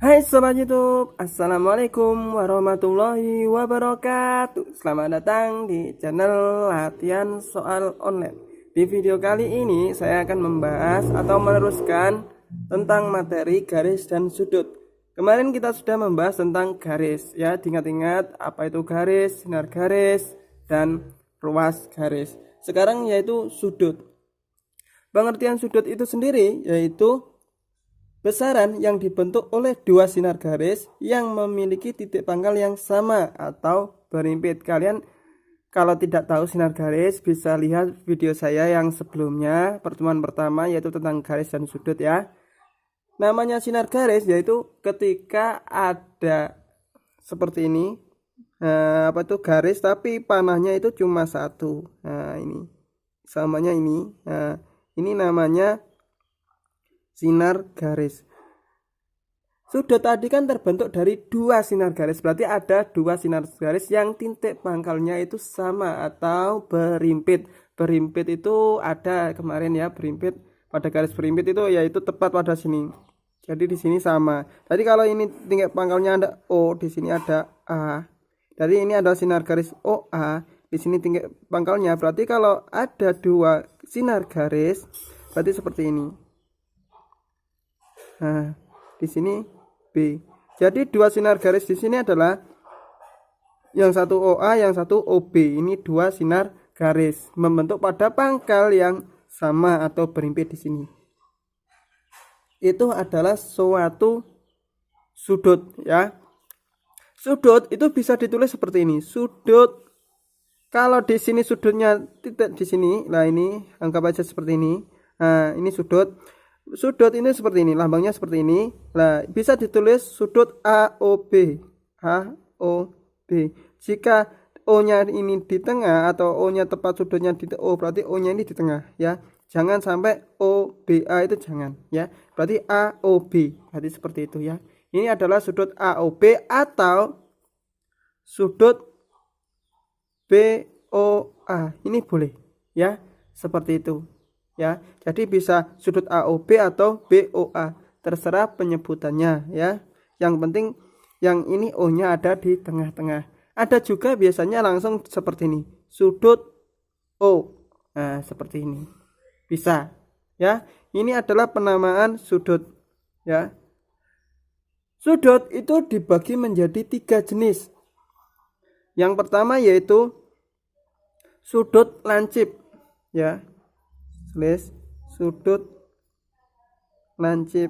Hai Sobat YouTube, Assalamualaikum warahmatullahi wabarakatuh. Selamat datang di channel latihan soal online. Di video kali ini saya akan membahas atau meneruskan tentang materi garis dan sudut. Kemarin kita sudah membahas tentang garis, ya, diingat-ingat apa itu garis, sinar garis, dan ruas garis. Sekarang yaitu sudut. Pengertian sudut itu sendiri yaitu besaran yang dibentuk oleh dua sinar garis yang memiliki titik pangkal yang sama atau berimpit. Kalian kalau tidak tahu sinar garis bisa lihat video saya yang sebelumnya, pertemuan pertama, yaitu tentang garis dan sudut, ya. Namanya sinar garis yaitu ketika ada seperti ini, garis tapi panahnya itu cuma satu. Nah, ini samanya ini. Nah, ini namanya sinar garis. Sudut tadi kan terbentuk dari dua sinar garis, berarti ada dua sinar garis yang titik pangkalnya itu sama atau berimpit. Berimpit itu ada kemarin, ya, berimpit pada garis berimpit itu yaitu tepat pada sini. Jadi di sini sama. Tadi kalau ini titik pangkalnya ada O, di sini ada A. Dari ini ada sinar garis OA, di sini titik pangkalnya. Berarti kalau ada dua sinar garis, berarti seperti ini. Nah, di sini B. Jadi dua sinar garis di sini adalah yang satu OA, yang satu OB. Ini dua sinar garis membentuk pada pangkal yang sama atau berimpit di sini. Itu adalah suatu sudut, ya. Sudut itu bisa ditulis seperti ini. Sudut, kalau di sini sudutnya titik di sini, nah ini anggap aja seperti ini. Nah, ini sudut. Sudut ini seperti ini, lambangnya seperti ini. Nah, bisa ditulis sudut AOB. AOB. Jika O-nya ini di tengah atau O-nya tepat sudutnya di O, berarti O-nya ini di tengah, ya. Jangan sampai OBA itu jangan, ya. Berarti AOB. Berarti seperti itu, ya. Ini adalah sudut AOB atau sudut BOA. Ini boleh, ya. Seperti itu. Ya, jadi bisa sudut AOB atau BOA, terserah penyebutannya, ya. Yang penting yang ini O-nya ada di tengah-tengah. Ada juga biasanya langsung seperti ini, sudut O. Nah, seperti ini. Bisa, ya. Ini adalah penamaan sudut, ya. Sudut itu dibagi menjadi 3 jenis. Yang pertama yaitu sudut lancip, ya. Sudut lancip.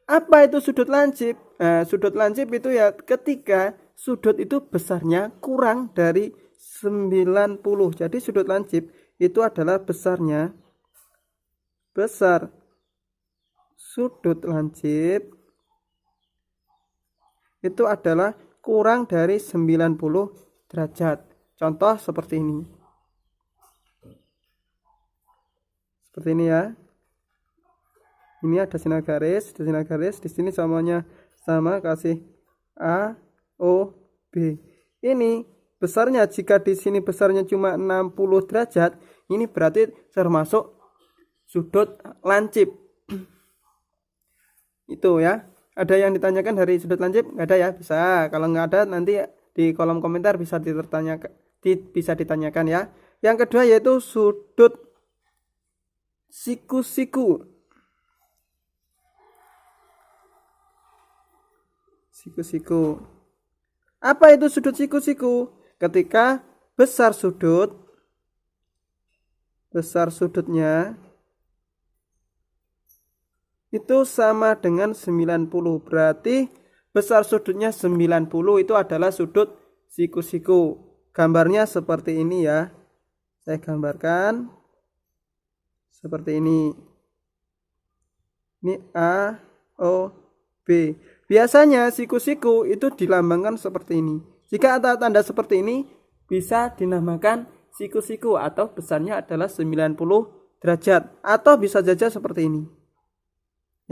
Apa itu sudut lancip? Nah, sudut lancip itu ya ketika sudut itu besarnya kurang dari 90. Jadi sudut lancip itu adalah besar sudut lancip itu adalah kurang dari 90 derajat. Contoh seperti ini. Seperti ini, ya. Ini ada sinar garis, di sini samanya sama, kasih A, O, B. Ini besarnya, jika di sini besarnya cuma 60 derajat, ini berarti termasuk sudut lancip. Itu, ya. Ada yang ditanyakan dari sudut lancip? Nggak ada, ya? Bisa. Kalau nggak ada nanti di kolom komentar bisa ditanyakan, ya. Yang kedua yaitu sudut siku-siku. Siku-siku. Apa itu sudut siku-siku? Ketika besar sudutnya itu sama dengan 90. Berarti besar sudutnya 90 itu adalah sudut siku-siku. Gambarnya seperti ini, ya. Saya gambarkan seperti ini. Ini A, O, B. Biasanya siku-siku itu dilambangkan seperti ini. Jika ada tanda seperti ini, bisa dinamakan siku-siku atau besarnya adalah 90 derajat. Atau bisa saja seperti ini,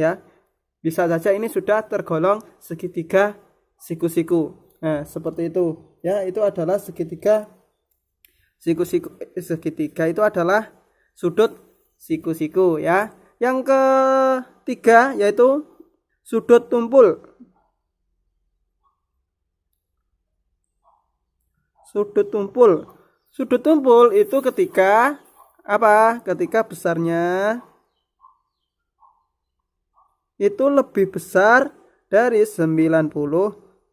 ya. Bisa saja ini sudah tergolong segitiga siku-siku. Nah, seperti itu, ya. Itu adalah segitiga siku-siku. Segitiga itu adalah sudut siku-siku, ya. Yang ketiga yaitu Sudut tumpul. Sudut tumpul. Sudut tumpul itu ketika apa? Ketika besarnya itu lebih besar dari 90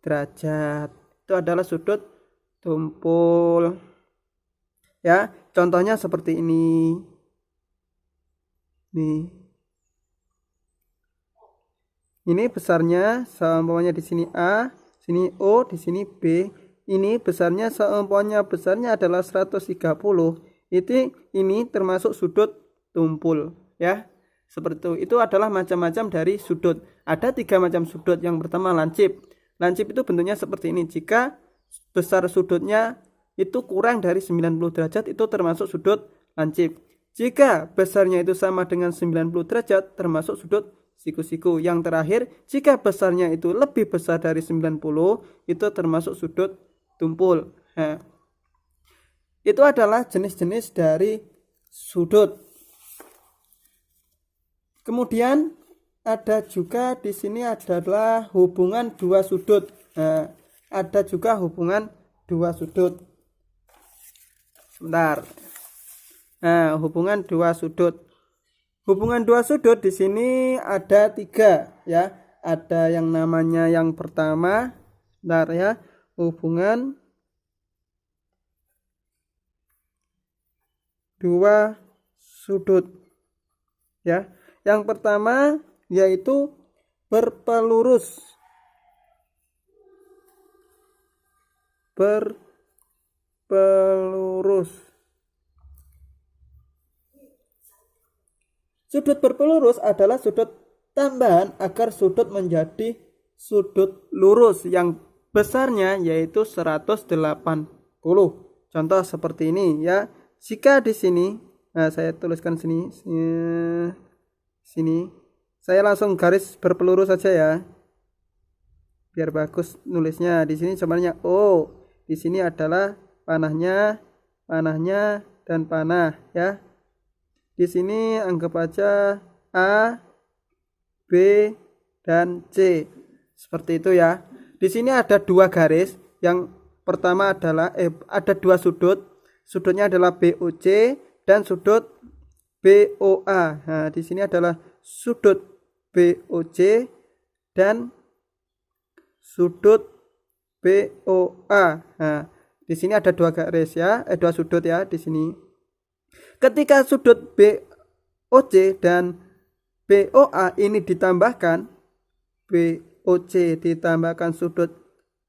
derajat. Itu adalah sudut tumpul. Ya, contohnya seperti ini. Nih. Ini besarnya seumpamanya di sini A, sini O, di sini B. Ini besarnya seumpamanya besarnya adalah 130. Ini termasuk sudut tumpul, ya. Seperti itu. Itu adalah macam-macam dari sudut. Ada 3 macam sudut. Yang pertama lancip. Lancip itu bentuknya seperti ini. Jika besar sudutnya itu kurang dari 90 derajat, itu termasuk sudut lancip. Jika besarnya itu sama dengan 90 derajat, termasuk sudut siku-siku. Yang terakhir, jika besarnya itu lebih besar dari 90, itu termasuk sudut tumpul. Nah, itu adalah jenis-jenis dari sudut. Kemudian ada juga di sini adalah hubungan dua sudut. Nah, ada juga hubungan dua sudut. Sebentar. Nah, hubungan dua sudut. Hubungan dua sudut di sini ada 3, ya. Ada yang namanya yang pertama, bentar ya, hubungan dua sudut, ya. Yang pertama yaitu berpelurus. Berpelurus. Sudut berpelurus adalah sudut tambahan agar sudut menjadi sudut lurus yang besarnya yaitu 180. Contoh seperti ini, ya. Jika di sini, nah saya tuliskan sini. Saya langsung garis berpelurus saja ya. Biar bagus nulisnya. Di sini sebenarnya O. Di sini adalah panahnya, dan panah, ya. Di sini anggap aja A, B, dan C. Seperti itu ya. Di sini ada 2 garis. Yang pertama adalah ada 2 sudut. Sudutnya adalah BOC dan sudut BOA. Nah, di sini adalah sudut BOC dan sudut BOA. Nah, di sini ada 2 garis ya, 2 sudut ya di sini. Ketika sudut BOC dan BOA ini ditambahkan, BOC ditambahkan sudut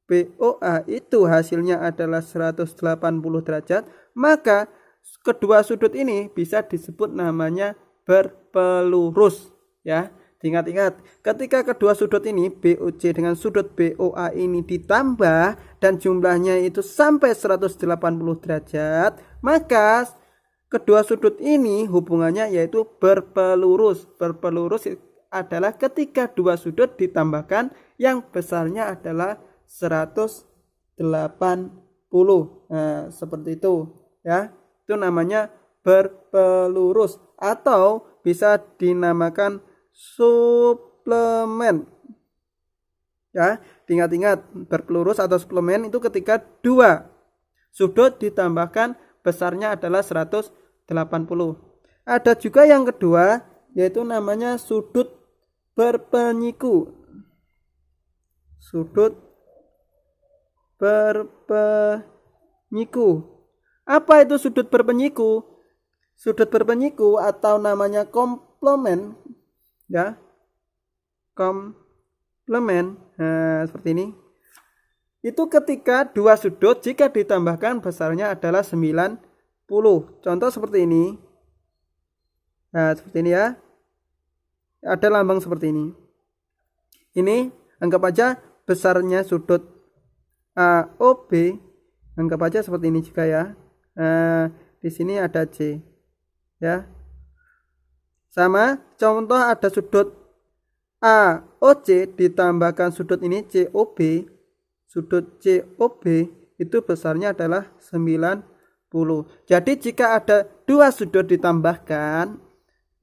BOA itu hasilnya adalah 180 derajat, maka kedua sudut ini bisa disebut namanya berpelurus, ya. Ingat-ingat, ketika kedua sudut ini BOC dengan sudut BOA ini ditambah dan jumlahnya itu sampai 180 derajat, maka kedua sudut ini hubungannya yaitu berpelurus. Berpelurus adalah ketika dua sudut ditambahkan yang besarnya adalah 180. Nah, seperti itu ya. Itu namanya berpelurus atau bisa dinamakan suplemen. Ya, ingat-ingat, berpelurus atau suplemen itu ketika dua sudut ditambahkan besarnya adalah 180. Ada juga yang kedua yaitu namanya sudut berpenyiku. Sudut berpenyiku. Apa itu sudut berpenyiku? Sudut berpenyiku atau namanya komplement, ya. Komplement. Nah, seperti ini. Itu ketika dua sudut jika ditambahkan besarnya adalah 90. Contoh seperti ini. Nah, seperti ini ya. Ada lambang seperti ini. Ini anggap aja besarnya sudut AOB. Anggap aja seperti ini juga ya. Nah, di sini ada C. Ya. Sama, contoh ada sudut AOC ditambahkan sudut ini COB. Sudut COB itu besarnya adalah 90. Jadi jika ada dua sudut ditambahkan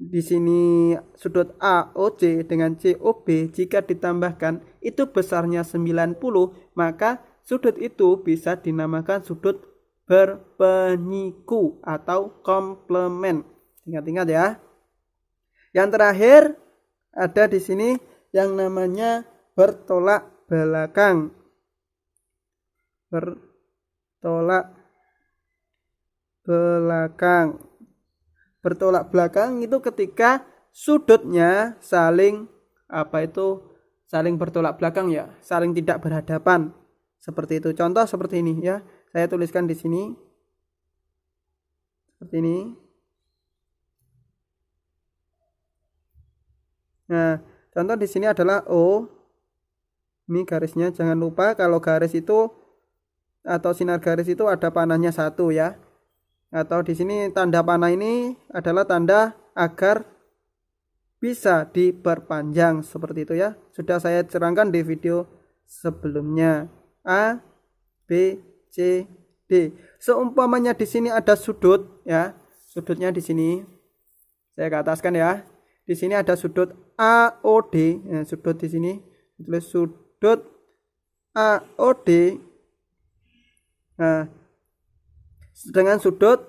di sini sudut AOC dengan COB jika ditambahkan itu besarnya 90, maka sudut itu bisa dinamakan sudut berpenyiku atau komplement. Ingat-ingat ya. Yang terakhir ada di sini yang namanya bertolak belakang. Bertolak belakang. Bertolak belakang itu ketika sudutnya saling saling bertolak belakang ya, saling tidak berhadapan. Seperti itu. Contoh seperti ini ya. Saya tuliskan di sini. Seperti ini. Nah, contoh di sini adalah O. Ini garisnya, jangan lupa kalau garis itu atau sinar garis itu ada panahnya 1 ya. Atau di sini tanda panah ini adalah tanda agar bisa diperpanjang seperti itu ya. Sudah saya terangkan di video sebelumnya. A, B, C, D. Seumpamanya di sini ada sudut ya. Sudutnya di sini. Saya ke ataskan ya. Di sini ada sudut AOD. Ya, sudut di sini. Tulis sudut AOD. Nah, dengan sudut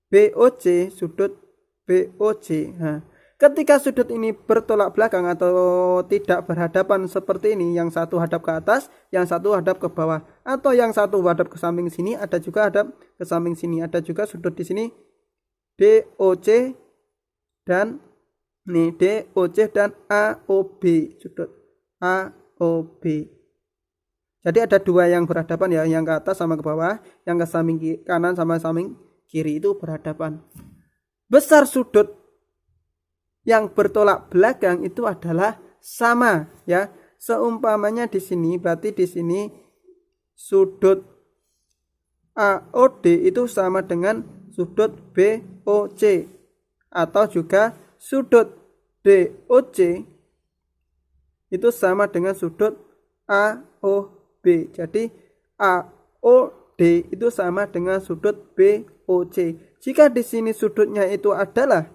BOC, sudut BOC. Nah, ketika sudut ini bertolak belakang atau tidak berhadapan seperti ini, yang satu hadap ke atas, yang satu hadap ke bawah, atau yang satu hadap ke samping sini, ada juga hadap ke samping sini, ada juga sudut di sini DOC dan nih DOC dan AOB, sudut AOB. Jadi ada 2 yang berhadapan ya, yang ke atas sama ke bawah, yang ke samping kanan sama samping kiri itu berhadapan. Besar sudut yang bertolak belakang itu adalah sama ya. Seumpamanya di sini berarti di sini sudut AOD itu sama dengan sudut BOC atau juga sudut DOC itu sama dengan sudut AOB. Jadi AOD itu sama dengan sudut BOC. Jika di sini sudutnya itu adalah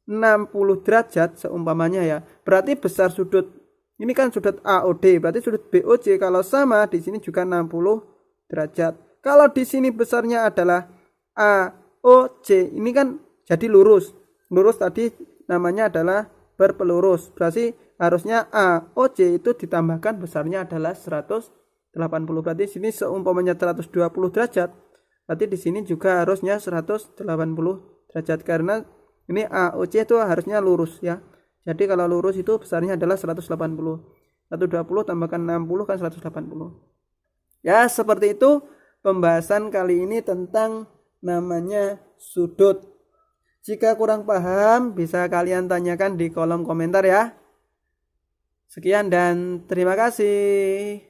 60 derajat seumpamanya ya, berarti besar sudut ini kan sudut AOD, berarti sudut BOC kalau sama di sini juga 60 derajat. Kalau di sini besarnya adalah AOC, ini kan jadi lurus. Lurus tadi namanya adalah berpelurus. Berarti harusnya AOC itu ditambahkan besarnya adalah 180. Berarti di sini seumpamanya 120 derajat. Berarti di sini juga harusnya 180 derajat karena ini AOC itu harusnya lurus ya. Jadi kalau lurus itu besarnya adalah 180. 120 tambahkan 60 kan 180. Ya, seperti itu pembahasan kali ini tentang namanya sudut. Jika kurang paham bisa kalian tanyakan di kolom komentar ya. Sekian dan terima kasih.